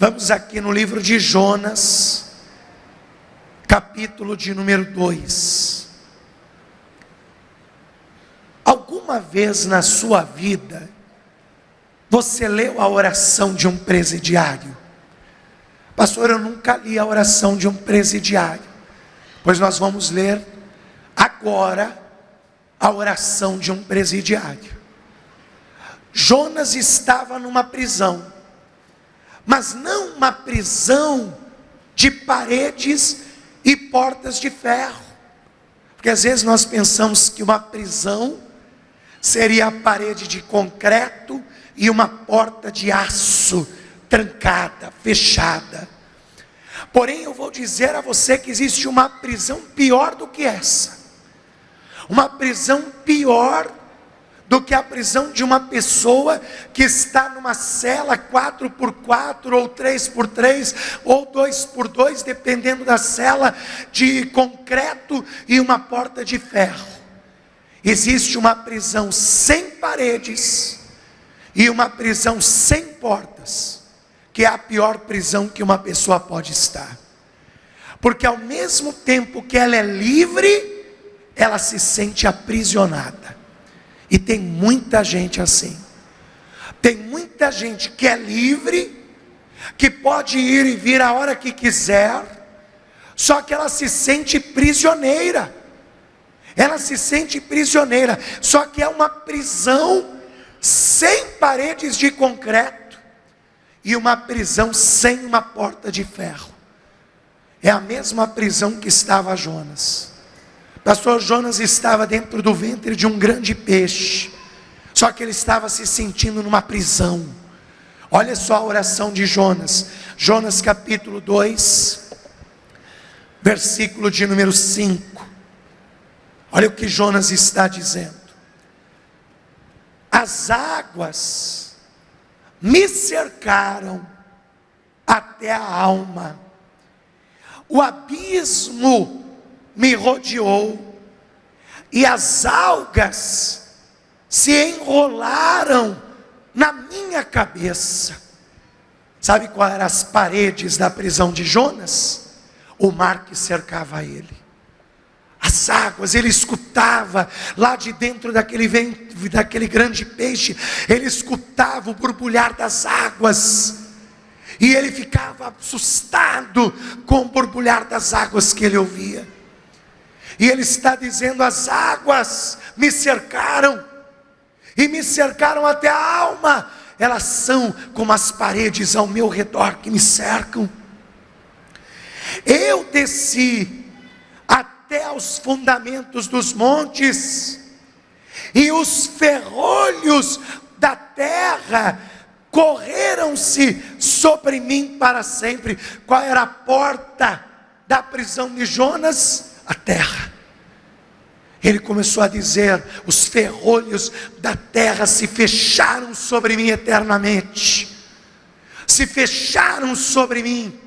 Vamos aqui no livro de Jonas, capítulo de número 2. Alguma vez na sua vida, você leu a oração de um presidiário? Pastor, eu nunca li a oração de um presidiário. Pois nós vamos ler agora a oração de um presidiário. Jonas estava numa prisão, mas não uma prisão de paredes e portas de ferro, porque às vezes nós pensamos que uma prisão seria a parede de concreto e uma porta de aço trancada, fechada. Porém eu vou dizer a você que existe uma prisão pior do que essa, uma prisão pior do que a prisão de uma pessoa que está numa cela 4x4, ou 3x3, ou 2x2, dependendo da cela, de concreto e uma porta de ferro. Existe uma prisão sem paredes e uma prisão sem portas, que é a pior prisão que uma pessoa pode estar, porque ao mesmo tempo que ela é livre, ela se sente aprisionada. E tem muita gente assim. Tem muita gente que é livre, que pode ir e vir a hora que quiser, só que ela se sente prisioneira. Ela se sente prisioneira, só que é uma prisão sem paredes de concreto e uma prisão sem uma porta de ferro. É a mesma prisão que estava Jonas. Pastor, Jonas estava dentro do ventre de um grande peixe, só que ele estava se sentindo numa prisão. Olha só a oração de Jonas, Jonas capítulo 2, versículo de número 5. Olha o que Jonas está dizendo: as águas me cercaram até a alma, o abismo me rodeou, e as algas se enrolaram na minha cabeça. Sabe quais eram as paredes da prisão de Jonas? O mar que cercava ele, as águas. Ele escutava lá de dentro daquele grande peixe, ele escutava o borbulhar das águas, e ele ficava assustado com o borbulhar das águas que ele ouvia. E ele está dizendo: as águas me cercaram, e me cercaram até a alma. Elas são como as paredes ao meu redor que me cercam. Eu desci até aos fundamentos dos montes, e os ferrolhos da terra correram-se sobre mim para sempre. Qual era a porta da prisão de Jonas? A terra. Ele começou a dizer: os ferrolhos da terra se fecharam sobre mim eternamente, se fecharam sobre mim.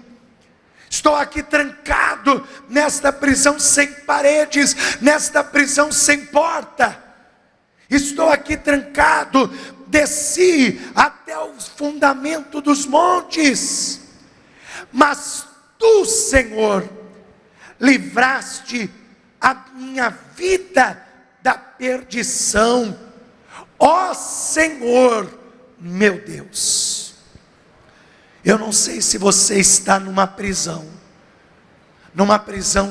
Estou aqui trancado nesta prisão sem paredes, nesta prisão sem porta. Estou aqui trancado, desci até o fundamento dos montes, mas tu, Senhor, livraste a minha vida da perdição, ó Senhor meu Deus. Eu não sei se você está numa prisão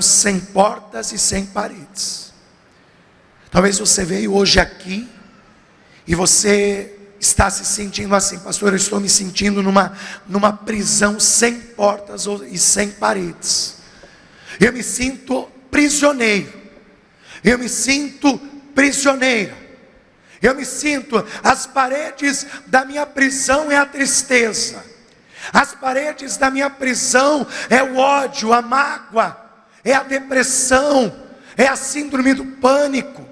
sem portas e sem paredes. Talvez você veio hoje aqui e você está se sentindo assim: pastor, eu estou me sentindo numa prisão sem portas e sem paredes. Eu me sinto prisioneiro. Eu me sinto prisioneiro. Eu me sinto, as paredes da minha prisão é a tristeza. As paredes da minha prisão é o ódio, a mágoa, é a depressão, é a síndrome do pânico.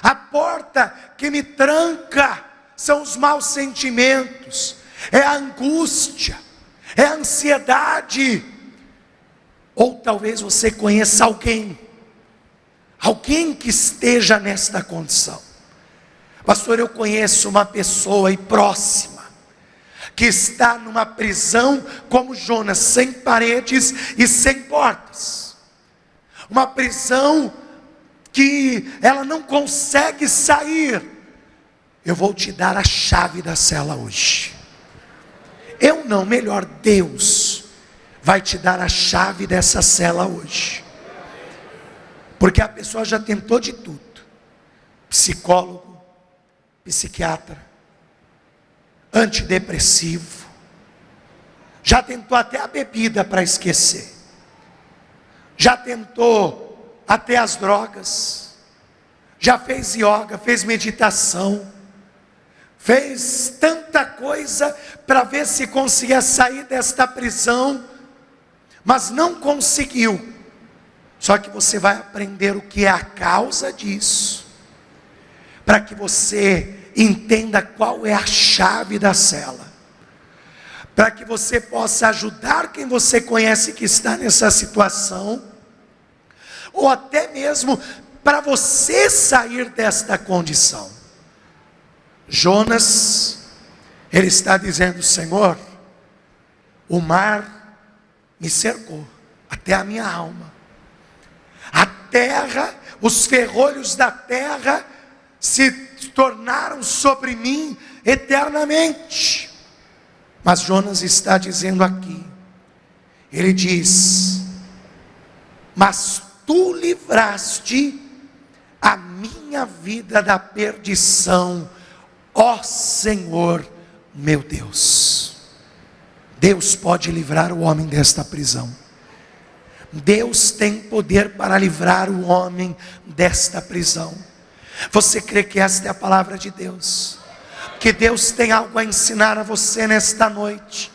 A porta que me tranca são os maus sentimentos, é a angústia, é a ansiedade. Ou talvez você conheça alguém que esteja nesta condição. Pastor, eu conheço uma pessoa aí próxima, que está numa prisão como Jonas, sem paredes e sem portas. Uma prisão que ela não consegue sair. Eu vou te dar a chave da cela hoje. Eu não, melhor, Deus vai te dar a chave dessa cela hoje. Porque a pessoa já tentou de tudo. Psicólogo, psiquiatra, antidepressivo, já tentou até a bebida para esquecer, já tentou até as drogas, já fez yoga, fez meditação, fez tanta coisa para ver se conseguia sair desta prisão, mas não conseguiu. Só que você vai aprender o que é a causa disso, para que você entenda qual é a chave da cela, para que você possa ajudar quem você conhece que está nessa situação, ou até mesmo para você sair desta condição. Jonas, ele está dizendo: Senhor, o mar me cercou até a minha alma, a terra, os ferrolhos da terra se tornaram sobre mim eternamente. Mas Jonas está dizendo aqui, ele diz: mas tu livraste a minha vida da perdição, ó Senhor meu Deus. Deus pode livrar o homem desta prisão. Deus tem poder para livrar o homem desta prisão. Você crê que esta é a palavra de Deus? Que Deus tem algo a ensinar a você nesta noite.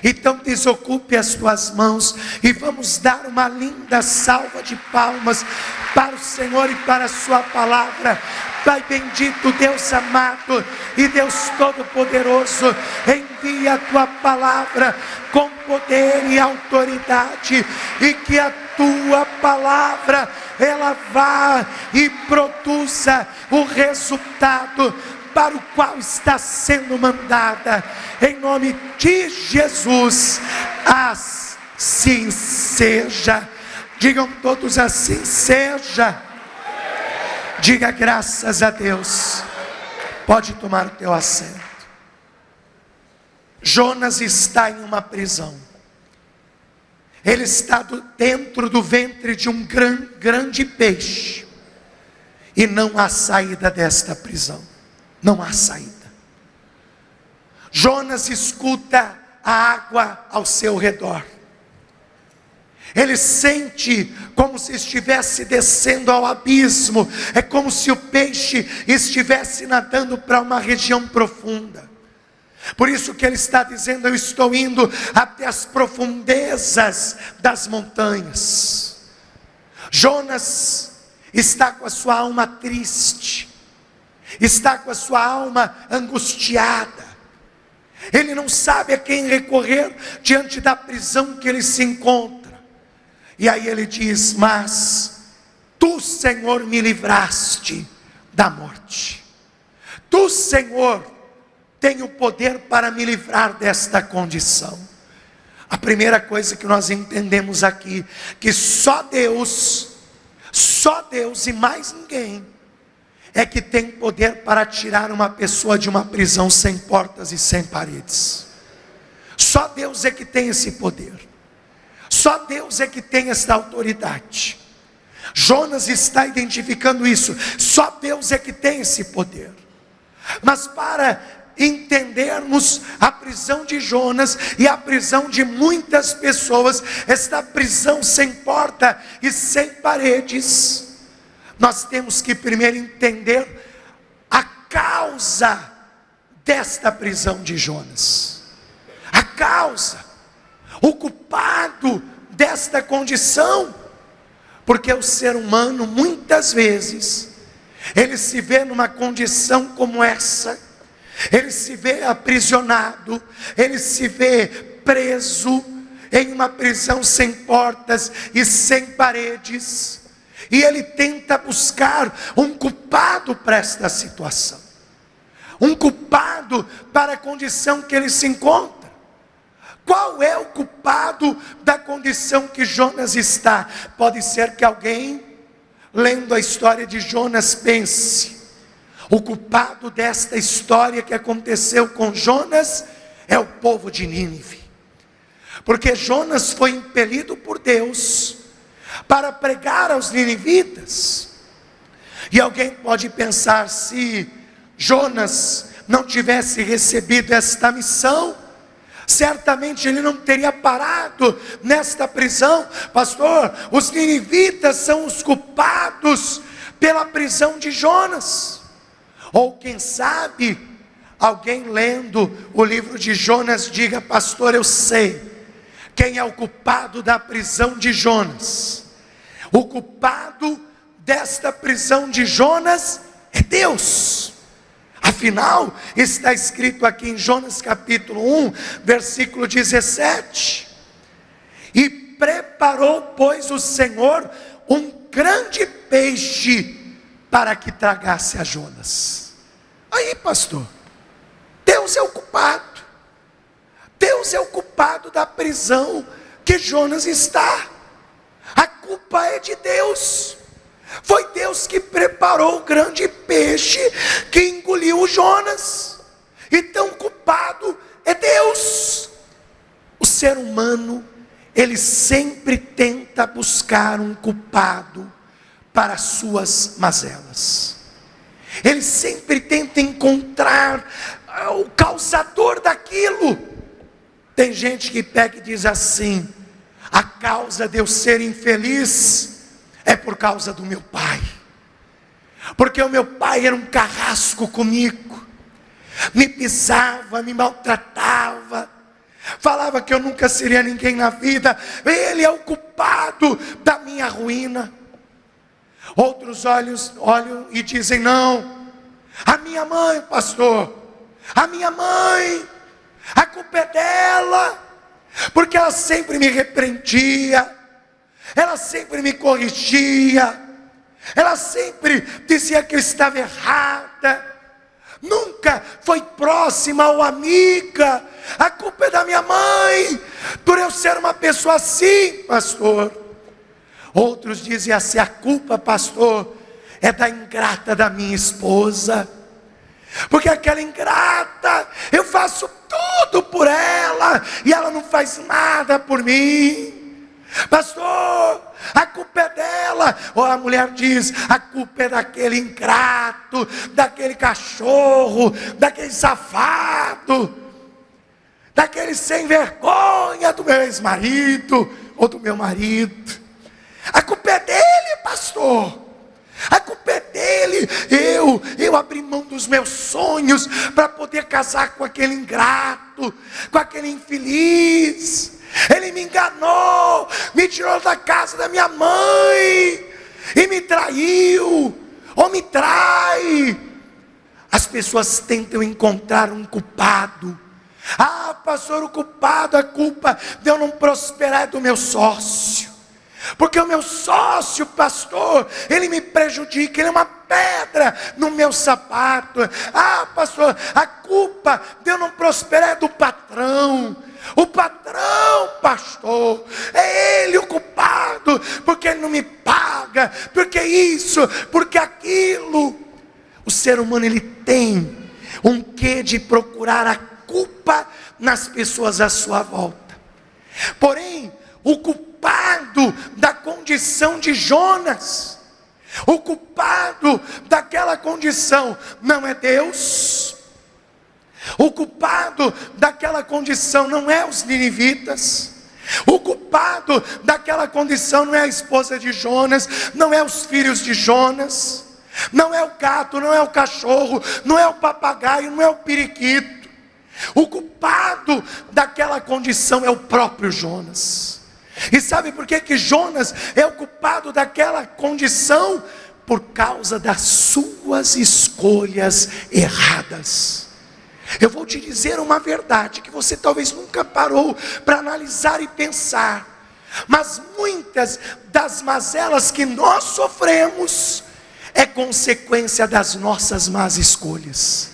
Então desocupe as tuas mãos e vamos dar uma linda salva de palmas para o Senhor e para a sua palavra. Pai bendito, Deus amado e Deus todo-poderoso, envia a tua palavra com poder e autoridade, e que a tua palavra ela vá e produza o resultado para o qual está sendo mandada, em nome de Jesus. Assim seja. Digam todos: assim seja. Diga graças a Deus. Pode tomar o teu assento. Jonas está em uma prisão. Ele está dentro do ventre de um grande peixe, e não há saída desta prisão. Não há saída. Jonas escuta a água ao seu redor. Ele sente como se estivesse descendo ao abismo. É como se o peixe estivesse nadando para uma região profunda. Por isso que ele está dizendo: eu estou indo até as profundezas das montanhas. Jonas está com a sua alma triste, está com a sua alma angustiada. Ele não sabe a quem recorrer diante da prisão que ele se encontra. E aí ele diz: mas tu, Senhor, me livraste da morte. Tu, Senhor, tem o poder para me livrar desta condição. A primeira coisa que nós entendemos aqui, que só Deus e mais ninguém é que tem poder para tirar uma pessoa de uma prisão sem portas e sem paredes. Só Deus é que tem esse poder. Só Deus é que tem essa autoridade. Jonas está identificando isso. Só Deus é que tem esse poder. Mas para entendermos a prisão de Jonas e a prisão de muitas pessoas, esta prisão sem porta e sem paredes, nós temos que primeiro entender a causa desta prisão de Jonas. A causa, o culpado desta condição. Porque o ser humano, muitas vezes, ele se vê numa condição como essa, ele se vê aprisionado, ele se vê preso em uma prisão sem portas e sem paredes, e ele tenta buscar um culpado para esta situação. um culpado para a condição que ele se encontra. Qual é o culpado da condição que Jonas está? Pode ser que alguém, lendo a história de Jonas, pense: o culpado desta história que aconteceu com Jonas é o povo de Nínive. Porque Jonas foi impelido por Deus para pregar aos ninivitas. E alguém pode pensar: se Jonas não tivesse recebido esta missão, certamente ele não teria parado nesta prisão. Pastor, os ninivitas são os culpados pela prisão de Jonas. Ou quem sabe, alguém lendo o livro de Jonas diga: pastor, eu sei quem é o culpado da prisão de Jonas. O culpado desta prisão de Jonas é Deus. Afinal, está escrito aqui em Jonas capítulo 1, versículo 17: e preparou, pois, o Senhor um grande peixe para que tragasse a Jonas. Aí, pastor, Deus é o culpado. Deus é o culpado da prisão que Jonas está. A culpa é de Deus. Foi Deus que preparou o grande peixe que engoliu o Jonas. Então o culpado é Deus. O ser humano, ele sempre tenta buscar um culpado para as suas mazelas. Ele sempre tenta encontrar o causador daquilo. Tem gente que pega e diz assim: a causa de eu ser infeliz é por causa do meu pai, porque o meu pai era um carrasco comigo, me pisava, me maltratava, falava que eu nunca seria ninguém na vida. Ele é o culpado da minha ruína. Outros olham e dizem: não, a minha mãe, pastor, a minha mãe, a culpa é dela, porque ela sempre me repreendia, ela sempre me corrigia, ela sempre dizia que eu estava errada, nunca foi próxima ou amiga. A culpa é da minha mãe, por eu ser uma pessoa assim, pastor. Outros dizem assim: a culpa, pastor, é da ingrata da minha esposa, porque aquela ingrata, eu faço tudo por ela e ela não faz nada por mim. Pastor, a culpa é dela. Ou a mulher diz: a culpa é daquele ingrato, daquele cachorro, daquele safado, daquele sem vergonha do meu ex-marido ou do meu marido. A culpa é dele, pastor. A culpa é dele. Eu abri mão dos meus sonhos para poder casar com aquele ingrato, com aquele infeliz. Ele me enganou, me tirou da casa da minha mãe e me traiu, ou me trai. As pessoas tentam encontrar um culpado. Ah, pastor, o culpado, a culpa de eu não prosperar é do meu sócio, porque o meu sócio, pastor, ele me prejudica, ele é uma pedra no meu sapato. Ah, pastor, a culpa de eu não prosperar é do patrão. O patrão, pastor, é ele o culpado, porque ele não me paga, porque isso, porque aquilo. O ser humano, ele tem um quê de procurar a culpa nas pessoas à sua volta. Porém, o culpado da condição de Jonas, o culpado daquela condição não é Deus. O culpado daquela condição não é os ninivitas. O culpado daquela condição não é a esposa de Jonas, não é os filhos de Jonas, não é o gato, não é o cachorro, não é o papagaio, não é o periquito. O culpado daquela condição é o próprio Jonas. E sabe por que Jonas é o culpado daquela condição? Por causa das suas escolhas erradas. Eu vou te dizer uma verdade que você talvez nunca parou para analisar e pensar, mas muitas das mazelas que nós sofremos é consequência das nossas más escolhas.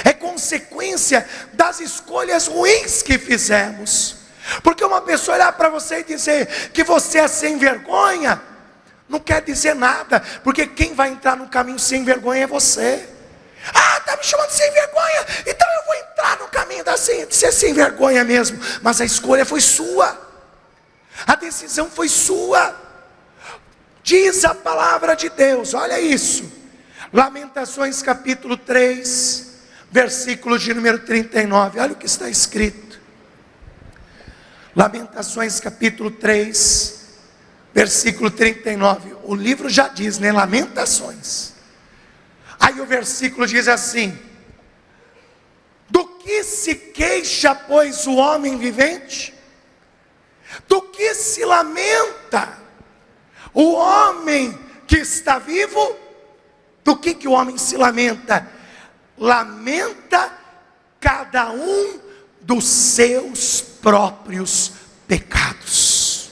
é consequência das escolhas ruins que fizemos. Porque uma pessoa olhar para você e dizer que você é sem vergonha, não quer dizer nada, porque quem vai entrar no caminho sem vergonha é você. Ah, está me chamando de sem vergonha, então eu vou entrar no caminho de ser sem vergonha mesmo. Mas a escolha foi sua, a decisão foi sua. Diz a palavra de Deus, olha isso, Lamentações capítulo 3, versículo de número 39, olha o que está escrito. Lamentações capítulo 3, versículo 39, o livro já diz, né? Lamentações. Aí o versículo diz assim: do que se queixa, pois, o homem vivente? Do que se lamenta o homem que está vivo? Do que o homem se lamenta? Lamenta cada um dos seus próprios pecados.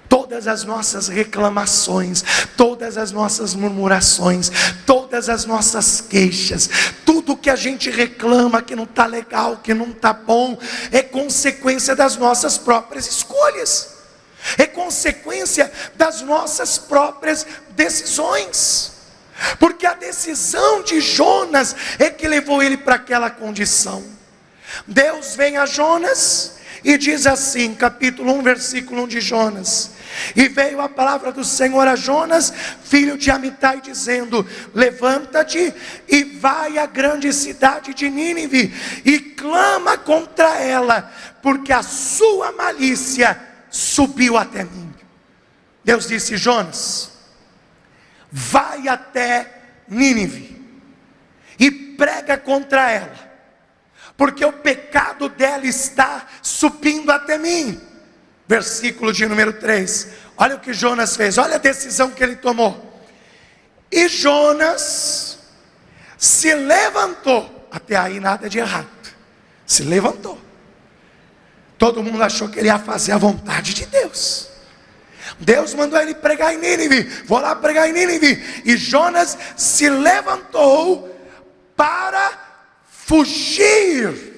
Todas as nossas reclamações, todas as nossas murmurações, todas as nossas queixas, tudo que a gente reclama que não está legal, que não está bom, é consequência das nossas próprias escolhas, é consequência das nossas próprias decisões. Porque a decisão de Jonas é que levou ele para aquela condição. Deus vem a Jonas e diz assim, capítulo 1, versículo 1 de Jonas: e veio a palavra do Senhor a Jonas, filho de Amitai, dizendo: levanta-te e vai à grande cidade de Nínive, e clama contra ela, porque a sua malícia subiu até mim. Deus disse: Jonas, vai até Nínive e prega contra ela, porque o pecado dela está subindo até mim. Versículo de número 3, olha o que Jonas fez, olha a decisão que ele tomou. E Jonas se levantou, até aí nada de errado, se levantou. Todo mundo achou que ele ia fazer a vontade de Deus. Deus mandou ele pregar em Nínive, vou lá pregar em Nínive. E Jonas se levantou para fugir.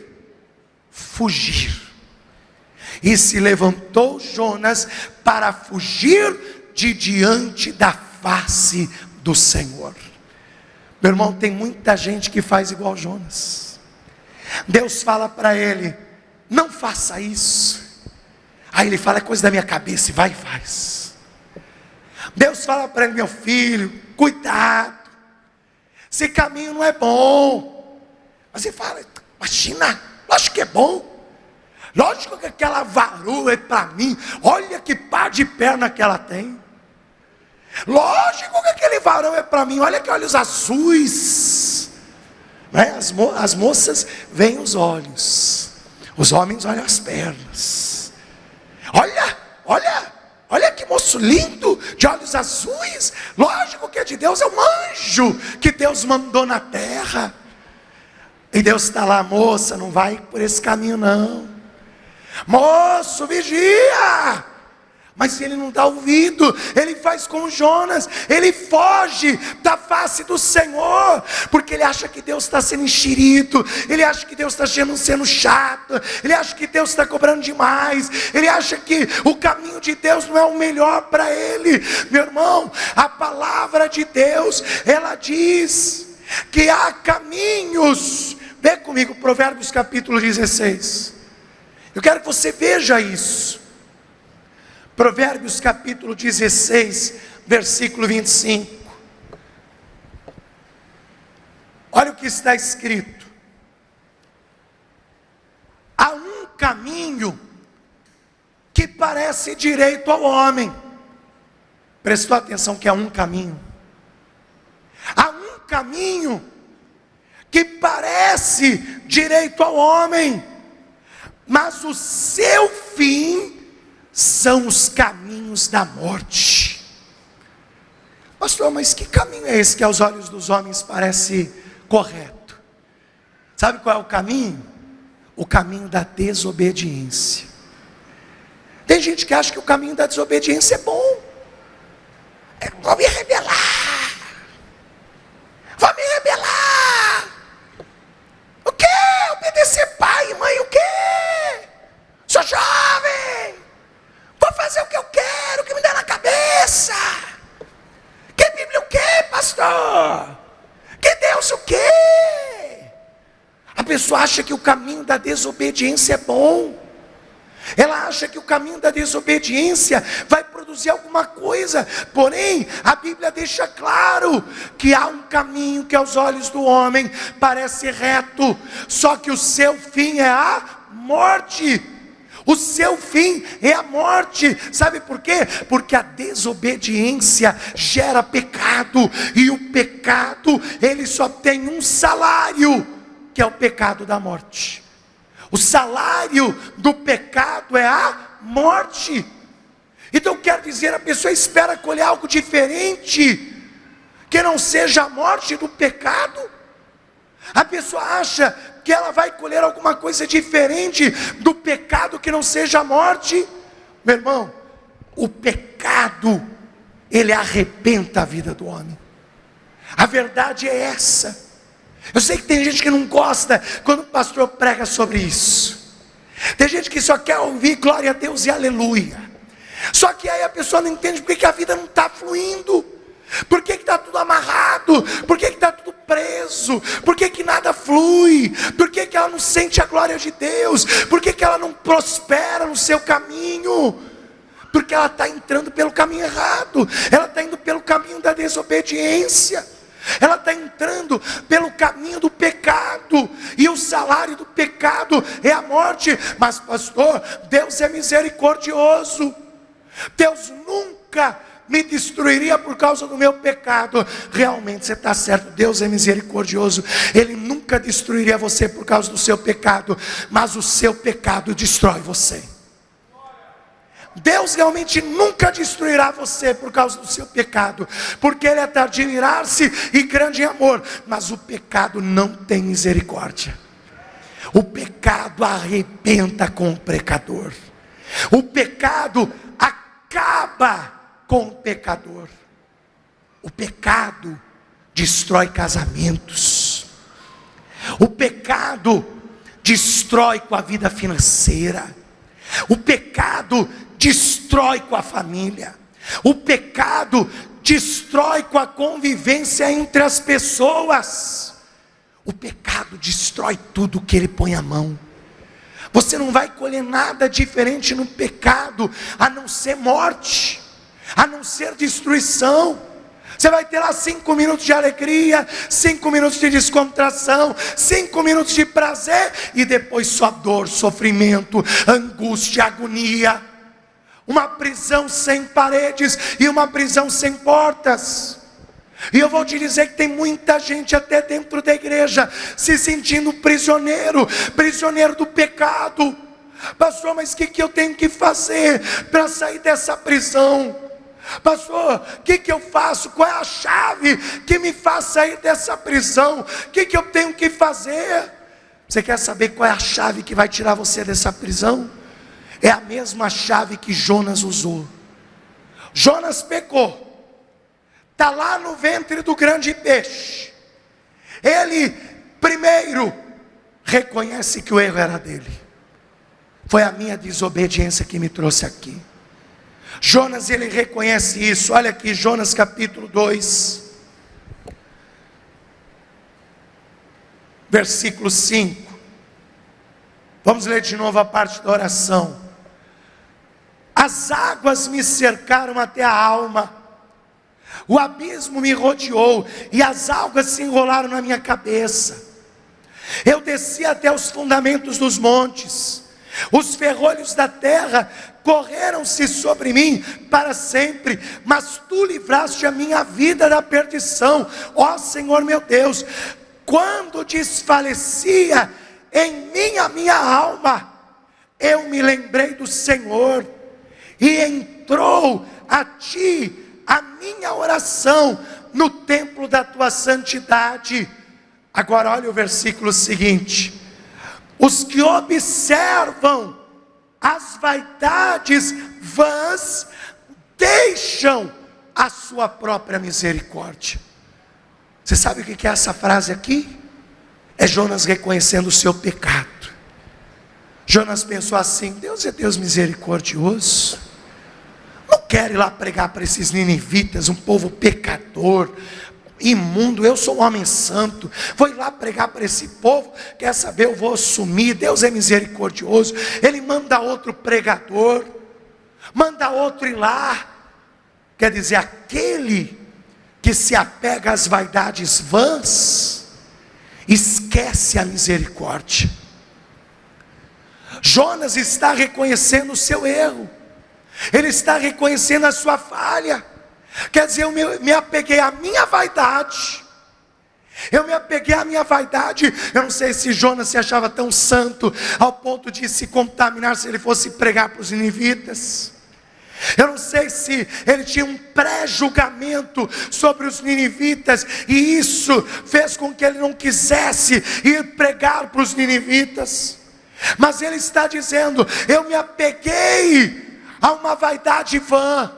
E se levantou Jonas para fugir de diante da face do Senhor. Meu irmão, tem muita gente que faz igual Jonas. Deus fala para ele: não faça isso. Aí ele fala: é coisa da minha cabeça, e vai e faz. Deus fala para ele: meu filho, cuidado, esse caminho não é bom. Mas ele fala: imagina, lógico que é bom. Lógico que aquela varoa é para mim. Olha que par de perna que ela tem. Lógico que aquele varão é para mim. Olha que olhos azuis, né? As moças veem os olhos, os homens olham as pernas. Olha que moço lindo, de olhos azuis. Lógico que é de Deus, é um anjo que Deus mandou na terra. E Deus está lá: moça, não vai por esse caminho não. Moço, vigia. Mas ele não dá ouvido, ele faz como Jonas, ele foge da face do Senhor, porque ele acha que Deus está sendo enxerido, ele acha que Deus está sendo chato, ele acha que Deus está cobrando demais, ele acha que o caminho de Deus não é o melhor para ele. Meu irmão, a palavra de Deus, ela diz que há caminhos. Vê comigo, Provérbios capítulo 16, eu quero que você veja isso. Provérbios capítulo 16, versículo 25. Olha o que está escrito: há um caminho que parece direito ao homem. Prestou atenção que há um caminho. Há um caminho que parece direito ao homem, mas o seu fim são os caminhos da morte. Pastor, mas que caminho é esse que aos olhos dos homens parece correto? Sabe qual é o caminho? O caminho da desobediência. Tem gente que acha que o caminho da desobediência é bom. Vou me rebelar. pastor? Que Deus o quê? A pessoa acha que o caminho da desobediência é bom. Ela acha que o caminho da desobediência vai produzir alguma coisa. Porém, a Bíblia deixa claro que há um caminho que aos olhos do homem parece reto, só que o seu fim é a morte. O seu fim é a morte. Sabe por quê? Porque a desobediência gera pecado, e o pecado, ele só tem um salário, que é o pecado da morte. O salário do pecado é a morte. Então quer dizer, a pessoa espera colher algo diferente, que não seja a morte do pecado. A pessoa acha que ela vai colher alguma coisa diferente do pecado que não seja a morte. Meu irmão, o pecado, ele arrebenta a vida do homem. A verdade é essa. Eu sei que tem gente que não gosta quando o pastor prega sobre isso. Tem gente que só quer ouvir glória a Deus e aleluia. Só que aí a pessoa não entende porque que a vida não está fluindo. Por que está tudo amarrado? Por que está tudo preso? Por que nada flui? Por que ela não sente a glória de Deus? Por que ela não prospera no seu caminho? Porque ela está entrando pelo caminho errado. Ela está indo pelo caminho da desobediência. Ela está entrando pelo caminho do pecado. E o salário do pecado é a morte. Mas pastor, Deus é misericordioso. Deus nunca me destruiria por causa do meu pecado. Realmente você está certo, Deus é misericordioso. Ele nunca destruiria você por causa do seu pecado, mas o seu pecado destrói você. Deus realmente nunca destruirá você por causa do seu pecado, porque Ele é tardio em irar-se e grande em amor. Mas o pecado não tem misericórdia. O pecado arrebenta com o pecador. O pecado acaba com o pecador. O pecado destrói casamentos. O pecado destrói com a vida financeira. O pecado destrói com a família. O pecado destrói com a convivência entre as pessoas. O pecado destrói tudo que ele põe a mão. Você não vai colher nada diferente no pecado, a não ser morte, a não ser destruição. Você vai ter lá 5 minutos de alegria, 5 minutos de descontração, 5 minutos de prazer, e depois só dor, sofrimento, angústia, agonia. Uma prisão sem paredes e uma prisão sem portas. E eu vou te dizer que tem muita gente até dentro da igreja se sentindo prisioneiro, prisioneiro do pecado. Pastor, mas o que eu tenho que fazer para sair dessa prisão? Pastor, o que eu faço? Qual é a chave que me faz sair dessa prisão? O que eu tenho que fazer? Você quer saber qual é a chave que vai tirar você dessa prisão? É a mesma chave que Jonas usou. Jonas pecou. Está lá no ventre do grande peixe. Ele primeiro reconhece que o erro era dele. Foi a minha desobediência que me trouxe aqui. Jonas, ele reconhece isso. Olha aqui, Jonas capítulo 2, versículo 5. Vamos ler de novo a parte da oração. As águas me cercaram até a alma, o abismo me rodeou, e as algas se enrolaram na minha cabeça. Eu desci até os fundamentos dos montes, os ferrolhos da terra correram-se sobre mim para sempre, mas tu livraste a minha vida da perdição, ó Senhor meu Deus. Quando desfalecia em mim a minha alma, eu me lembrei do Senhor, e entrou a ti a minha oração no templo da tua santidade. Agora olha o versículo seguinte. Os que observam as vaidades vãs deixam a sua própria misericórdia. Você sabe o que é essa frase aqui? É Jonas reconhecendo o seu pecado. Jonas pensou assim: Deus é Deus misericordioso, não quero ir lá pregar para esses ninivitas, um povo pecador. imundo, eu sou um homem santo, vou ir lá pregar para esse povo, quer saber, eu vou assumir. Deus é misericordioso, Ele manda outro pregador, manda outro ir lá. Quer dizer, aquele que se apega às vaidades vãs, esquece a misericórdia. Jonas está reconhecendo o seu erro, ele está reconhecendo a sua falha. Quer dizer, eu me apeguei à minha vaidade. Eu não sei se Jonas se achava tão santo ao ponto de se contaminar se ele fosse pregar para os ninivitas. Eu não sei se ele tinha um pré-julgamento sobre os ninivitas, e isso fez com que ele não quisesse ir pregar para os ninivitas. Mas ele está dizendo: eu me apeguei a uma vaidade vã,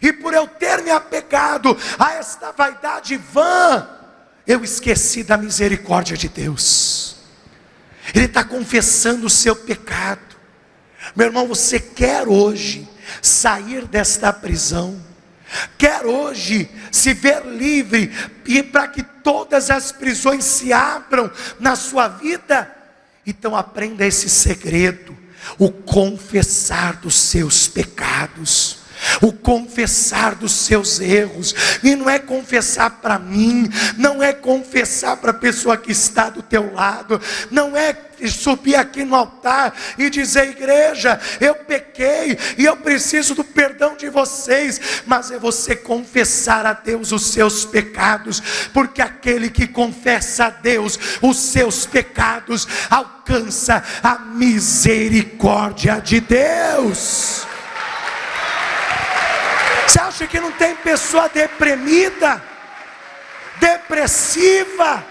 e por eu ter me apegado a esta vaidade vã, eu esqueci da misericórdia de Deus. Ele está confessando o seu pecado. Meu irmão, você quer hoje sair desta prisão? Quer hoje se ver livre, e para que todas as prisões se abram na sua vida? Então aprenda esse segredo: o confessar dos seus pecados, o confessar dos seus erros. E não é confessar para mim, não é confessar para a pessoa que está do teu lado, não é subir aqui no altar e dizer: igreja, eu pequei e eu preciso do perdão de vocês. Mas é você confessar a Deus os seus pecados, porque aquele que confessa a Deus os seus pecados alcança a misericórdia de Deus. Você acha que não tem pessoa deprimida, depressiva,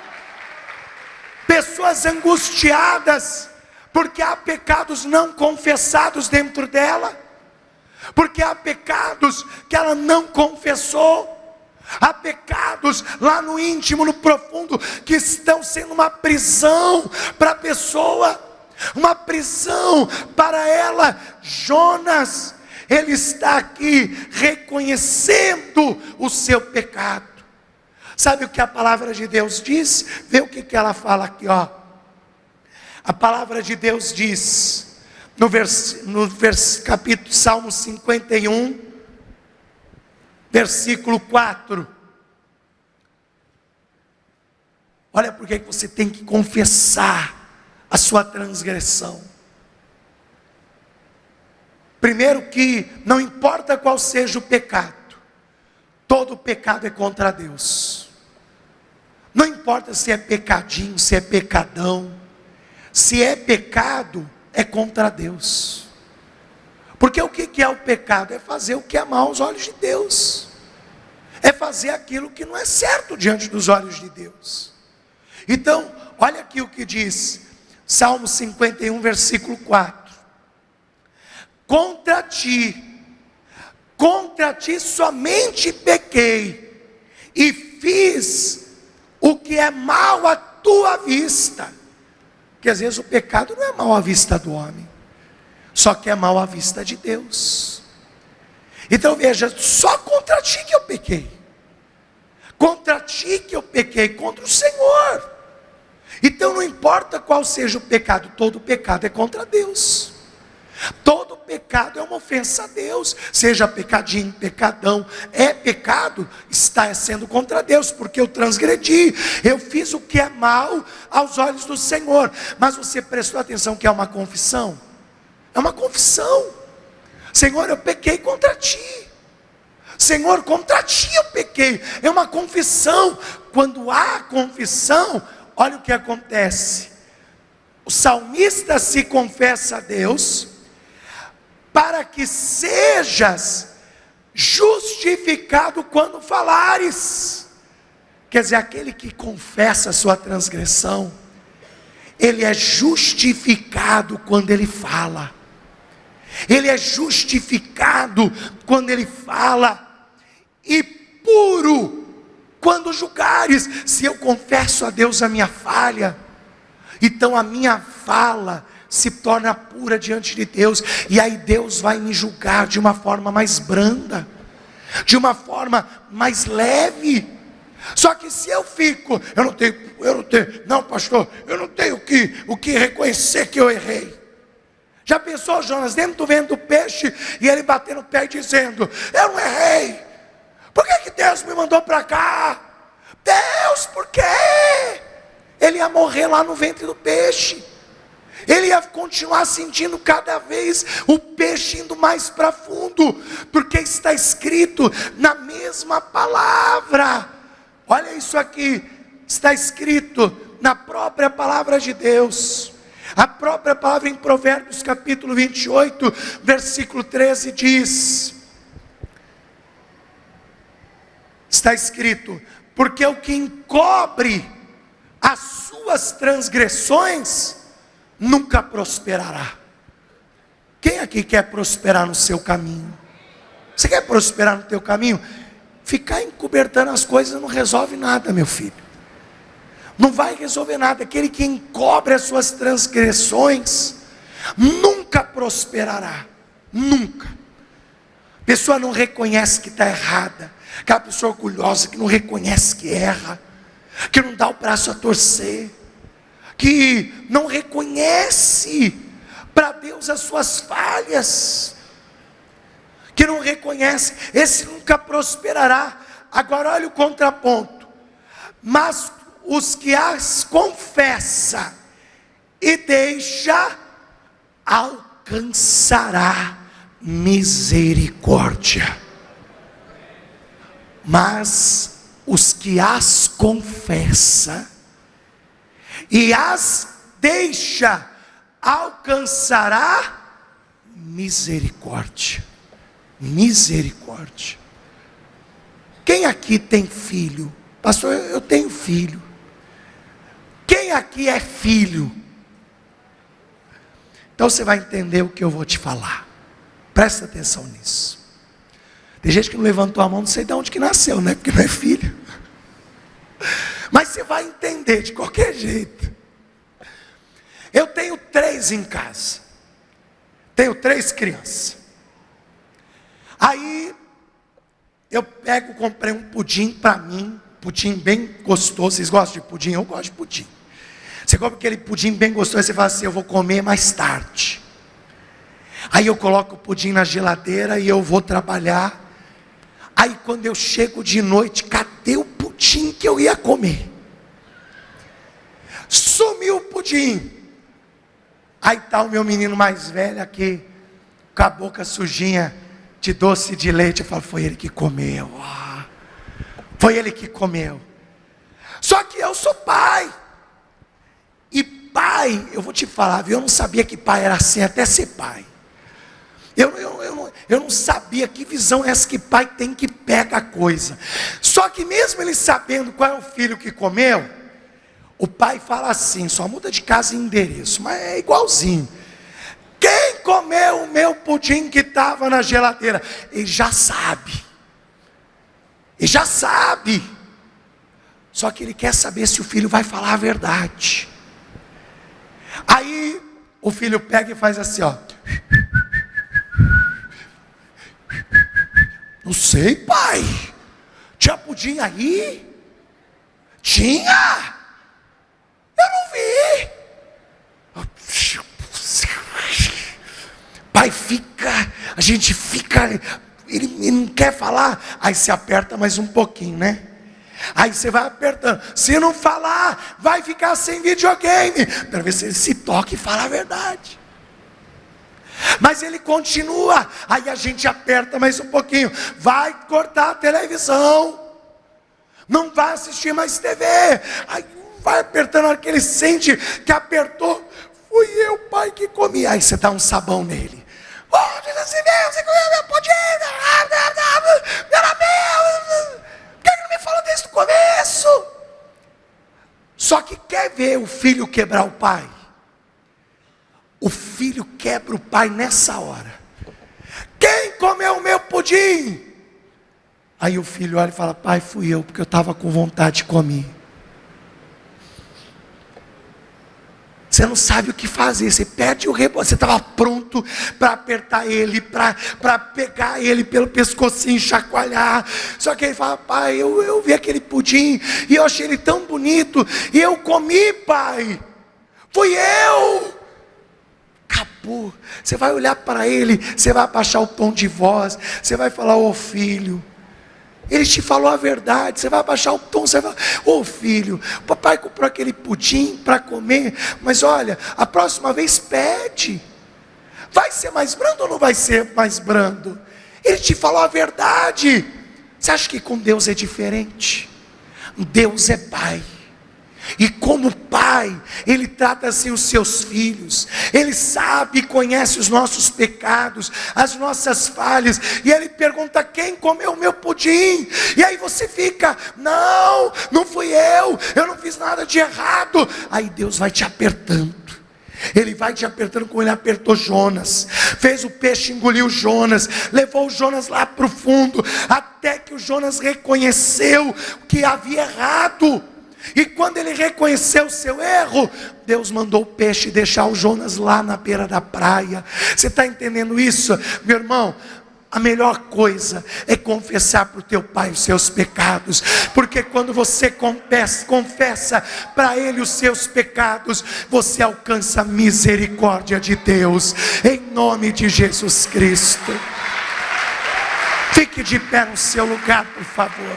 pessoas angustiadas, porque há pecados não confessados dentro dela, porque há pecados que ela não confessou, há pecados lá no íntimo, no profundo, que estão sendo uma prisão para a pessoa, uma prisão para ela. Jonas, ele está aqui reconhecendo o seu pecado. Sabe o que a palavra de Deus diz? Vê o que ela fala aqui, ó. A palavra de Deus diz, capítulo Salmo 51, versículo 4. Olha porque você tem que confessar a sua transgressão. Primeiro, que não importa qual seja o pecado, todo pecado é contra Deus. Não importa se é pecadinho, se é pecadão, se é pecado, é contra Deus. Porque o que é o pecado? É fazer o que é mal aos olhos de Deus, é fazer aquilo que não é certo diante dos olhos de Deus. Então, olha aqui o que diz Salmo 51, versículo 4. Contra ti somente pequei, e fiz o que é mal à tua vista. Porque às vezes o pecado não é mal à vista do homem, só que é mal à vista de Deus. Então veja, só contra ti que eu pequei, contra ti que eu pequei, contra o Senhor. Então não importa qual seja o pecado, todo pecado é contra Deus. Todo pecado é uma ofensa a Deus, seja pecadinho, pecadão, é pecado, está sendo contra Deus, porque eu transgredi, eu fiz o que é mal aos olhos do Senhor. Mas você prestou atenção que é uma confissão? É uma confissão. Senhor, eu pequei contra ti. Senhor, contra ti eu pequei. É uma confissão. Quando há confissão, olha o que acontece. O salmista se confessa a Deus, para que sejas justificado quando falares. Quer dizer, aquele que confessa a sua transgressão, ele é justificado quando ele fala. Ele é justificado quando ele fala, e puro quando julgares. Se eu confesso a Deus a minha falha, então a minha fala se torna pura diante de Deus, e aí Deus vai me julgar de uma forma mais branda, de uma forma mais leve, Só que se eu fico, não pastor, eu não tenho o que reconhecer que eu errei. Já pensou, Jonas, dentro do ventre do peixe, e ele batendo o pé e dizendo, eu não errei, por que Deus me mandou para cá? Deus, por quê? Ele ia morrer lá no ventre do peixe, ele ia continuar sentindo cada vez o peixe indo mais para fundo, porque está escrito na mesma palavra. Olha isso aqui, está escrito na própria palavra de Deus. A própria palavra em Provérbios capítulo 28, versículo 13 diz, está escrito, porque o que encobre as suas transgressões, nunca prosperará. Quem aqui quer prosperar no seu caminho? Você quer prosperar no teu caminho? Ficar encobertando as coisas não resolve nada, meu filho. Não vai resolver nada. Aquele que encobre as suas transgressões, nunca prosperará. Nunca. A pessoa não reconhece que está errada. Aquela pessoa orgulhosa que não reconhece que erra, que não dá o braço a torcer, que não reconhece para Deus as suas falhas, que não reconhece, esse nunca prosperará. Agora olha o contraponto. Mas os que as confessa e deixa, alcançará misericórdia. Mas os que as confessa e as deixa, alcançará misericórdia. Misericórdia. Quem aqui tem filho? Pastor, eu tenho filho. Quem aqui é filho? Então você vai entender o que eu vou te falar. Presta atenção nisso. Tem gente que não levantou a mão, não sei de onde que nasceu, né? Porque não é filho. Mas você vai entender de qualquer jeito. Eu tenho 3 em casa. Tenho 3 crianças. Aí eu comprei um pudim para mim. Pudim bem gostoso. Vocês gostam de pudim? Eu gosto de pudim. Você compra aquele pudim bem gostoso, você fala assim, eu vou comer mais tarde. Aí eu coloco o pudim na geladeira e eu vou trabalhar. Aí quando eu chego de noite, cadê o pudim que eu ia comer? Sumiu o pudim. Aí está o meu menino mais velho aqui, com a boca sujinha de doce de leite. Eu falo, foi ele que comeu. Foi ele que comeu. Só que eu sou pai. E pai, eu vou te falar, viu? Eu não sabia que pai era assim até ser pai. Eu não sabia que visão é essa que pai tem, que pega a coisa. Só que mesmo ele sabendo qual é o filho que comeu, o pai fala assim, só muda de casa e endereço, mas é igualzinho. Quem comeu o meu pudim que estava na geladeira? Ele já sabe. Ele já sabe. Só que ele quer saber se o filho vai falar a verdade. Aí o filho pega e faz assim, ó. Não sei, pai. Tinha pudim aí? Tinha? Eu não vi. Pai fica, a gente fica, ele não quer falar. Aí se aperta mais um pouquinho, né? Aí você vai apertando. Se não falar, vai ficar sem videogame. Para ver se ele se toca e fala a verdade. Mas ele continua. Aí a gente aperta mais um pouquinho. Vai cortar a televisão. Não vai assistir mais TV. Aí vai apertando, a hora que ele sente que apertou. Fui eu, pai, que comi. Aí você dá um sabão nele. Oh, diz assim, você comeu meu pudim. Era meu. Por que ele não me falou desde o começo? Só que quer ver o filho quebrar o pai? O filho quebra o pai nessa hora. Quem comeu o meu pudim? Aí o filho olha e fala, pai, fui eu, porque eu estava com vontade de comer. Você não sabe o que fazer, você perde o rebote. Você estava pronto para apertar ele, para pegar ele pelo pescocinho, chacoalhar. Só que ele fala: pai, eu vi aquele pudim e eu achei ele tão bonito e eu comi, pai. Fui eu. Acabou. Você vai olhar para ele, você vai abaixar o tom de voz, você vai falar: ô filho, ele te falou a verdade. Você vai abaixar o tom, você vai falar: ô filho, o papai comprou aquele pudim para comer, mas olha, a próxima vez pede. Vai ser mais brando ou não vai ser mais brando? Ele te falou a verdade. Você acha que com Deus é diferente? Deus é pai. E como pai, Ele trata assim os seus filhos. Ele sabe e conhece os nossos pecados, as nossas falhas. E Ele pergunta: quem comeu o meu pudim? E aí você fica: não fui eu não fiz nada de errado. Aí Deus vai te apertando. Ele vai te apertando como Ele apertou Jonas. Fez o peixe engolir o Jonas, levou o Jonas lá para o fundo, até que o Jonas reconheceu que havia errado. E quando ele reconheceu o seu erro, Deus mandou o peixe deixar o Jonas lá na beira da praia. Você está entendendo isso, meu irmão? A melhor coisa é confessar para o teu pai os seus pecados, porque quando você confessa para ele os seus pecados, você alcança a misericórdia de Deus, em nome de Jesus Cristo. Fique de pé no seu lugar, por favor.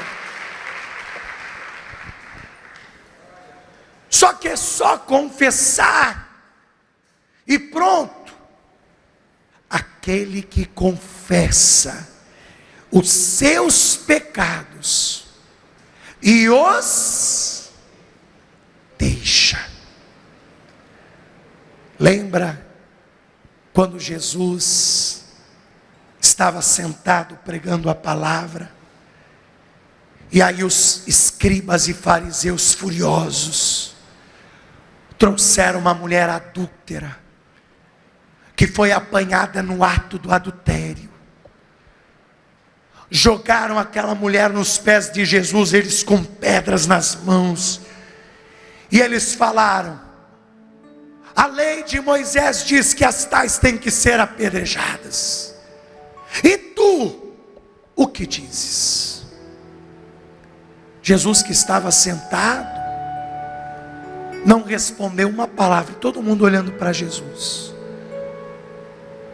Só que é só confessar e pronto. Aquele que confessa os seus pecados e os deixa. Lembra quando Jesus estava sentado pregando a palavra, e aí os escribas e fariseus furiosos trouxeram uma mulher adúltera, que foi apanhada no ato do adultério. Jogaram aquela mulher nos pés de Jesus, eles com pedras nas mãos, e eles falaram: a lei de Moisés diz que as tais têm que ser apedrejadas, e tu, o que dizes? Jesus, que estava sentado, não respondeu uma palavra, todo mundo olhando para Jesus.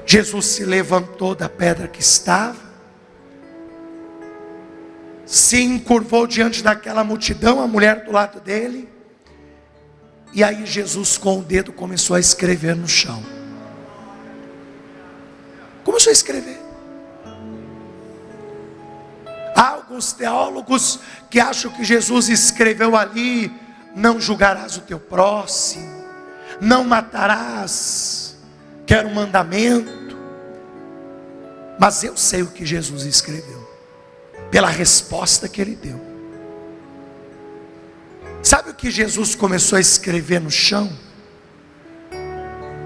Jesus se levantou da pedra que estava, se encurvou diante daquela multidão, a mulher do lado dele, e aí Jesus com o dedo começou a escrever no chão. Começou a escrever. Há alguns teólogos que acham que Jesus escreveu ali: não julgarás o teu próximo, não matarás, que era um mandamento. Mas eu sei o que Jesus escreveu, pela resposta que ele deu. Sabe o que Jesus começou a escrever no chão?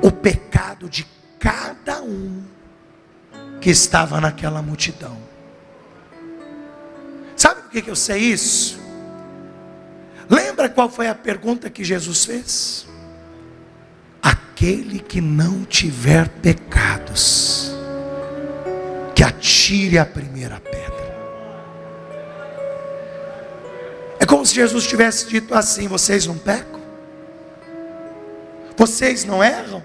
O pecado de cada um que estava naquela multidão. Sabe por que eu sei isso? Lembra qual foi a pergunta que Jesus fez? Aquele que não tiver pecados, que atire a primeira pedra. É como se Jesus tivesse dito assim: vocês não pecam? Vocês não erram?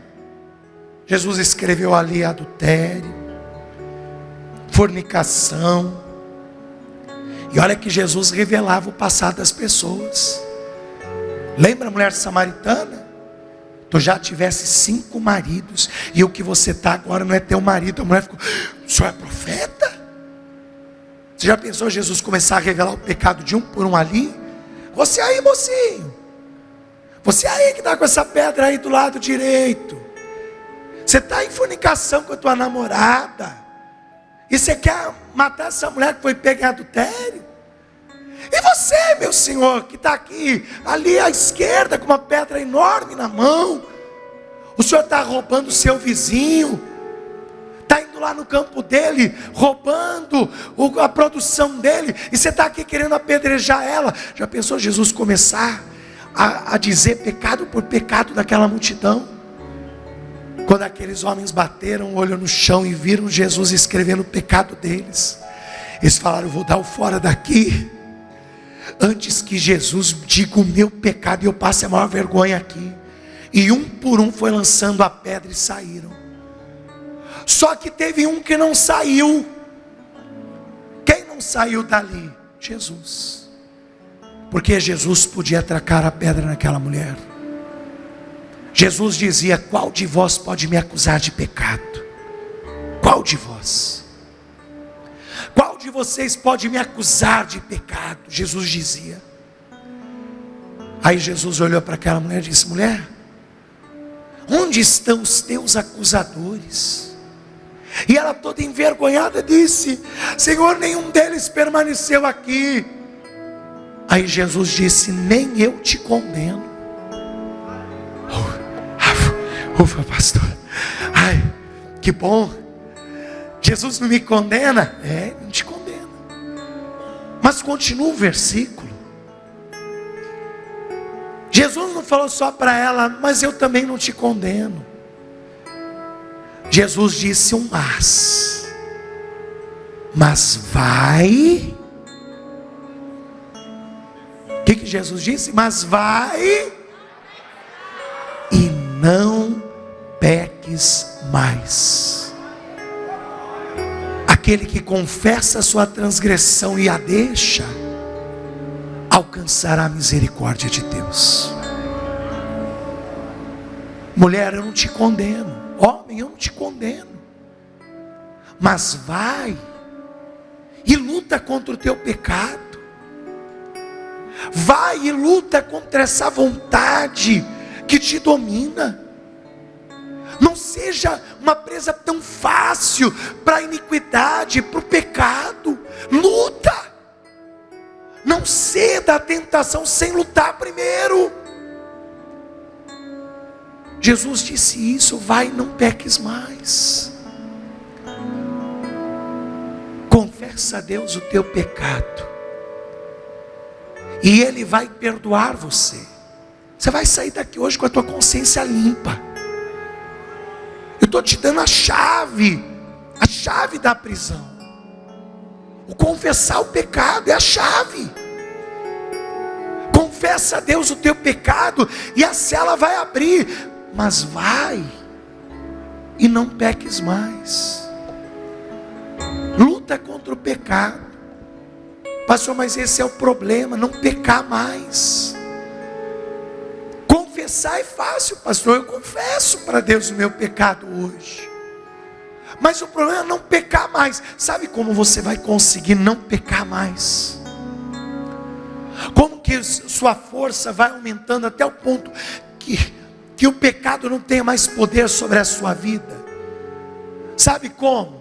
Jesus escreveu ali adultério, fornicação. E olha que Jesus revelava o passado das pessoas. Lembra a mulher samaritana? Tu já tivesse 5 maridos, e o que você está agora não é teu marido. A mulher ficou: o senhor é profeta? Você já pensou Jesus começar a revelar o pecado de um por um ali? Você aí, mocinho, você aí que está com essa pedra aí do lado direito, você está em fornicação com a tua namorada, e você quer matar essa mulher que foi pega em adultério? E você, meu senhor, que está aqui, ali à esquerda, com uma pedra enorme na mão, o senhor está roubando o seu vizinho, está indo lá no campo dele, roubando a produção dele, e você está aqui querendo apedrejar ela. Já pensou Jesus começar a dizer pecado por pecado daquela multidão. Quando aqueles homens bateram o olho no chão e viram Jesus escrevendo o pecado deles, eles falaram: eu vou dar o fora daqui, antes que Jesus diga o meu pecado e eu passe a maior vergonha aqui. E um por um foi lançando a pedra e saíram. Só que teve um que não saiu. Quem não saiu dali? Jesus. Porque Jesus podia atracar a pedra naquela mulher. Jesus dizia: qual de vós pode me acusar de pecado? Qual de vós? Qual de vocês pode me acusar de pecado? Jesus dizia. Aí Jesus olhou para aquela mulher e disse: mulher, onde estão os teus acusadores? E ela, toda envergonhada, disse: Senhor, nenhum deles permaneceu aqui. Aí Jesus disse: nem eu te condeno. Ufa, pastor. Ai, que bom. Jesus não me condena? É, não te condena. Mas continua o versículo. Jesus não falou só para ela: mas eu também não te condeno. Jesus disse um mas vai. O que Jesus disse? Mas vai e não peques mais. Aquele que confessa a sua transgressão e a deixa, alcançará a misericórdia de Deus. Mulher, eu não te condeno. Homem, eu não te condeno. Mas vai e luta contra o teu pecado. Vai e luta contra essa vontade que te domina. Não seja uma presa tão fácil para a iniquidade, para o pecado. Luta. Não ceda à tentação sem lutar primeiro. Jesus disse isso: vai, não peques mais. Confessa a Deus o teu pecado, e Ele vai perdoar você. Você vai sair daqui hoje com a tua consciência limpa. Eu estou te dando a chave da prisão. O confessar o pecado é a chave. Confessa a Deus o teu pecado e a cela vai abrir. Mas vai e não peques mais. Luta contra o pecado. Pastor, mas esse é o problema, não pecar mais. Confessar é fácil, pastor. Eu confesso para Deus o meu pecado hoje. Mas o problema é não pecar mais. Sabe como você vai conseguir não pecar mais? Como que sua força vai aumentando até o ponto que o pecado não tenha mais poder sobre a sua vida? Sabe como?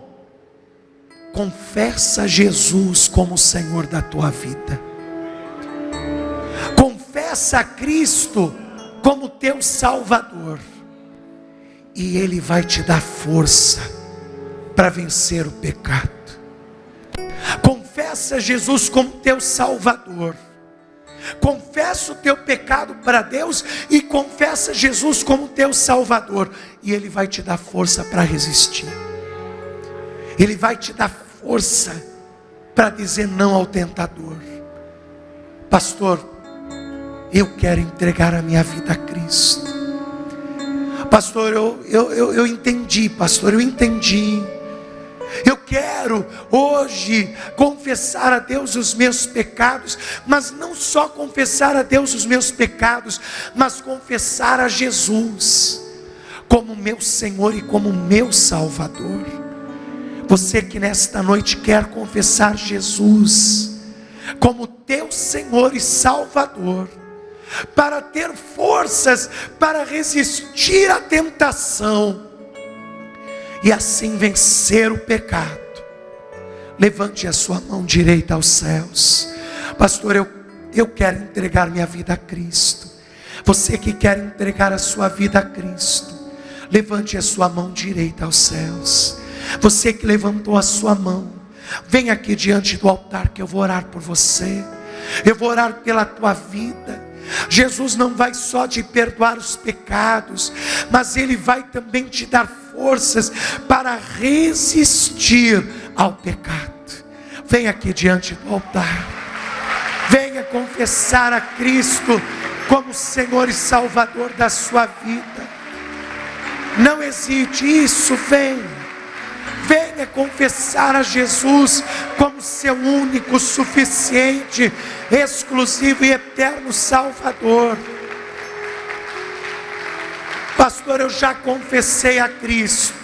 Confessa Jesus como o Senhor da tua vida. Confessa a Cristo como teu Salvador. E Ele vai te dar força para vencer o pecado. Confessa Jesus como teu Salvador. Confessa o teu pecado para Deus e confessa Jesus como teu Salvador, e Ele vai te dar força para resistir. Ele vai te dar força para dizer não ao tentador. Pastor, eu quero entregar a minha vida a Cristo. Pastor, eu entendi, pastor, eu entendi. Eu quero hoje confessar a Deus os meus pecados, mas não só confessar a Deus os meus pecados, mas confessar a Jesus como meu Senhor e como meu Salvador. Você que nesta noite quer confessar Jesus como teu Senhor e Salvador, para ter forças para resistir à tentação e assim vencer o pecado, levante a sua mão direita aos céus. Pastor, eu quero entregar minha vida a Cristo. Você que quer entregar a sua vida a Cristo, levante a sua mão direita aos céus. Você que levantou a sua mão, vem aqui diante do altar que eu vou orar por você. Eu vou orar pela tua vida. Jesus não vai só te perdoar os pecados, mas Ele vai também te dar forças para resistir ao pecado. Venha aqui diante do altar, venha confessar a Cristo como Senhor e Salvador da sua vida. Não hesite, isso, venha confessar a Jesus como seu único, suficiente, exclusivo e eterno Salvador. Pastor, eu já confessei a Cristo,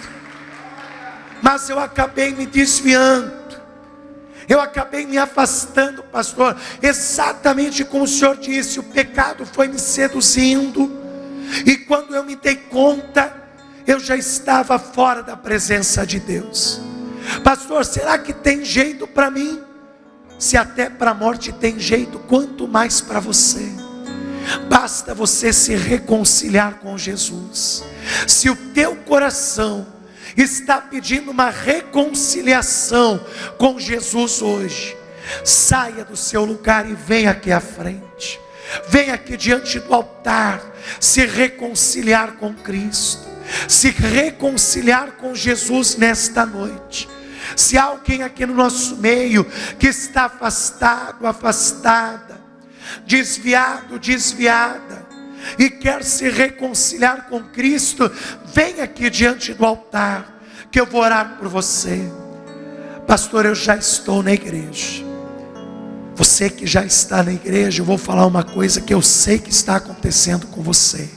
mas eu acabei me desviando, eu acabei me afastando, pastor, exatamente como o Senhor disse, o pecado foi me seduzindo, e quando eu me dei conta, eu já estava fora da presença de Deus. Pastor, será que tem jeito para mim? Se até para a morte tem jeito, quanto mais para você. Basta você se reconciliar com Jesus. Se o teu coração está pedindo uma reconciliação com Jesus hoje, saia do seu lugar e venha aqui à frente. Venha aqui diante do altar, se reconciliar com Cristo, se reconciliar com Jesus nesta noite. Se há alguém aqui no nosso meio que está afastado, afastada, desviado, desviada, e quer se reconciliar com Cristo, vem aqui diante do altar, que eu vou orar por você. Pastor, eu já estou na igreja. Você que já está na igreja, eu vou falar uma coisa que eu sei que está acontecendo com você.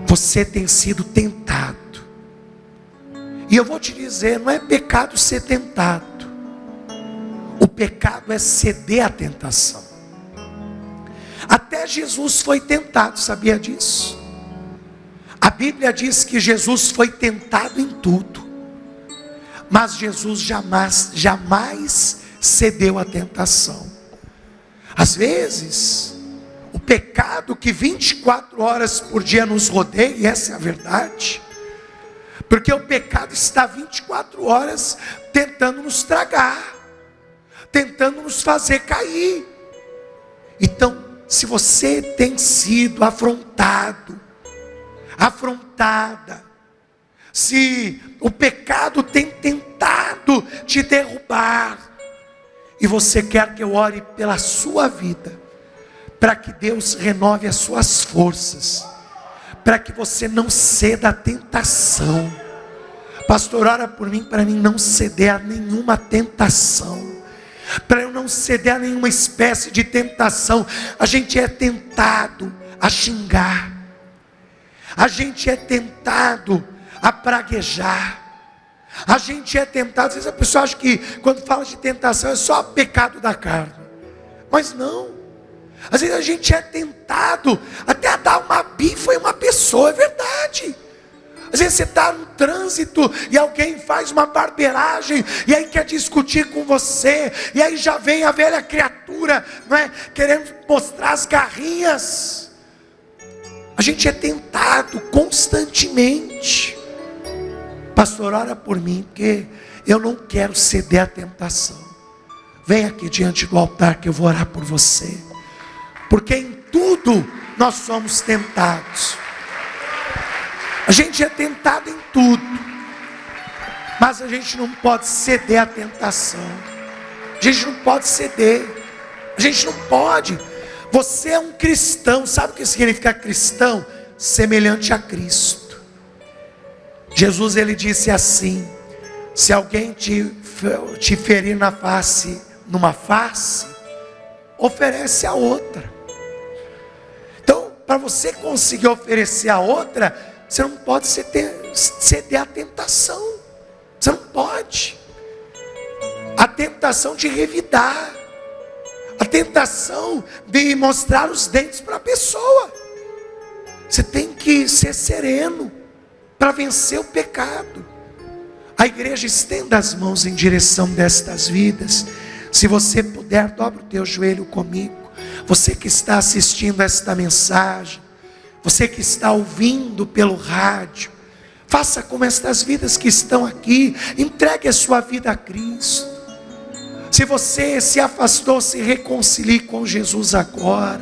Você tem sido tentado. E eu vou te dizer, não é pecado ser tentado. O pecado é ceder à tentação. Até Jesus foi tentado, sabia disso? A Bíblia diz que Jesus foi tentado em tudo, mas Jesus jamais cedeu à tentação. Às vezes, o pecado que 24 horas por dia nos rodeia, e essa é a verdade, porque o pecado está 24 horas tentando nos tragar, tentando nos fazer cair. Então, se você tem sido afrontada, se o pecado tem tentado te derrubar, e você quer que eu ore pela sua vida, para que Deus renove as suas forças, para que você não ceda à tentação. Pastor, ora por mim, para mim não ceder a nenhuma tentação, para eu não ceder a nenhuma espécie de tentação. A gente é tentado a xingar, a gente é tentado a praguejar, a gente é tentado. Às vezes a pessoa acha que quando fala de tentação é só pecado da carne, mas não. Às vezes a gente é tentado até a dar uma bifa em uma pessoa, é verdade. Às vezes você está no trânsito e alguém faz uma barbeiragem, e aí quer discutir com você, e aí já vem a velha criatura, não é? Querendo mostrar as garrinhas. A gente é tentado constantemente. Pastor, ora por mim, porque eu não quero ceder à tentação. Vem aqui diante do altar que eu vou orar por você, porque em tudo nós somos tentados. A gente é tentado em tudo, mas a gente não pode ceder à tentação. A gente não pode ceder. A gente não pode. Você é um cristão. Sabe o que significa cristão? Semelhante a Cristo. Jesus, ele disse assim: se alguém te ferir na face, numa face, oferece a outra. Então, para você conseguir oferecer a outra, você não pode ceder à tentação. Você não pode. A tentação de revidar, a tentação de mostrar os dentes para a pessoa. Você tem que ser sereno para vencer o pecado. A igreja estenda as mãos em direção destas vidas. Se você puder, dobre o teu joelho comigo. Você que está assistindo esta mensagem, você que está ouvindo pelo rádio, faça como estas vidas que estão aqui, entregue a sua vida a Cristo. Se você se afastou, se reconcilie com Jesus agora.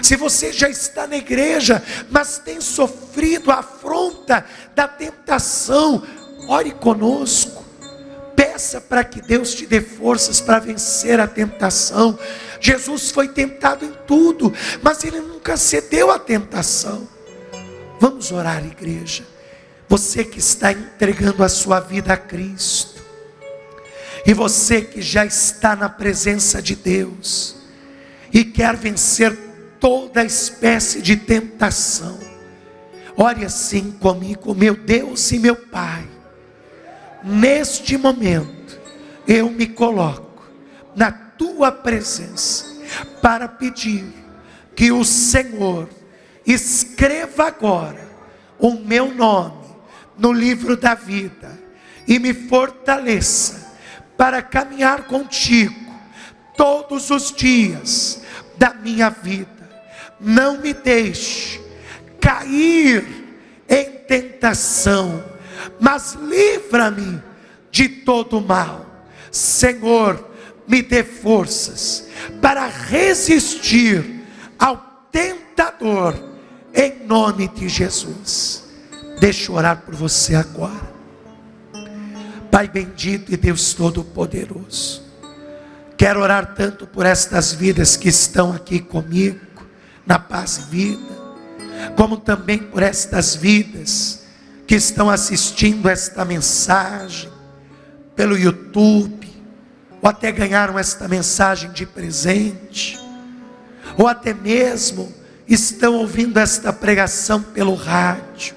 Se você já está na igreja, mas tem sofrido a afronta da tentação, ore conosco. Peça para que Deus te dê forças para vencer a tentação. Jesus foi tentado em tudo, mas Ele nunca cedeu à tentação. Vamos orar, igreja. Você que está entregando a sua vida a Cristo, e você que já está na presença de Deus, e quer vencer toda espécie de tentação, ore assim comigo: meu Deus e meu Pai, neste momento, eu me coloco na Tua presença, para pedir que o Senhor escreva agora o meu nome no livro da vida, e me fortaleça para caminhar contigo todos os dias da minha vida. Não me deixe cair em tentação, mas livra-me de todo mal. Senhor, me dê forças para resistir ao tentador, em nome de Jesus. Deixa eu orar por você agora. Pai bendito e Deus todo-poderoso, quero orar tanto por estas vidas que estão aqui comigo, na Paz e Vida, como também por estas vidas que estão assistindo esta mensagem pelo YouTube, ou até ganharam esta mensagem de presente, ou até mesmo estão ouvindo esta pregação pelo rádio,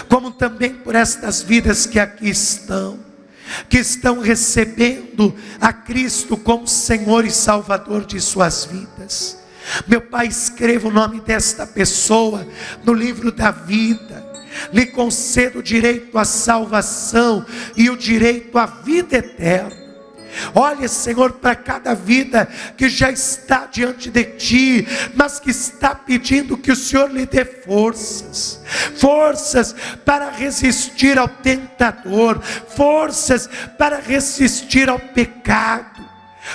como também por estas vidas que aqui estão, que estão recebendo a Cristo como Senhor e Salvador de suas vidas. Meu Pai, escreva o nome desta pessoa no livro da vida, lhe conceda o direito à salvação e o direito à vida eterna. Olha, Senhor, para cada vida que já está diante de Ti, mas que está pedindo que o Senhor lhe dê forças para resistir ao tentador, forças para resistir ao pecado.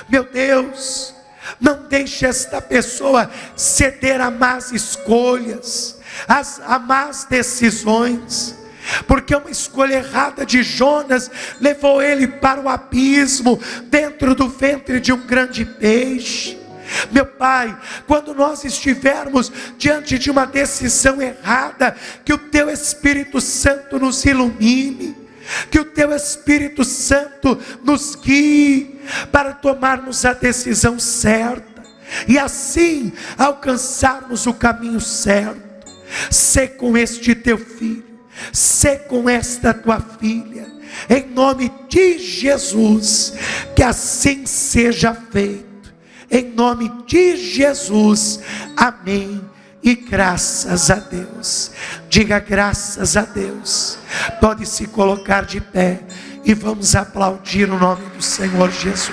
Meu Deus, não deixe esta pessoa ceder a más escolhas, a más decisões, porque uma escolha errada de Jonas levou ele para o abismo, dentro do ventre de um grande peixe. Meu Pai, quando nós estivermos diante de uma decisão errada, que o Teu Espírito Santo nos ilumine, que o Teu Espírito Santo nos guie para tomarmos a decisão certa, e assim alcançarmos o caminho certo. Sê com este Teu filho, sê com esta Tua filha, em nome de Jesus, que assim seja feito, em nome de Jesus, amém, e graças a Deus. Diga graças a Deus. Pode se colocar de pé, e vamos aplaudir o nome do Senhor Jesus.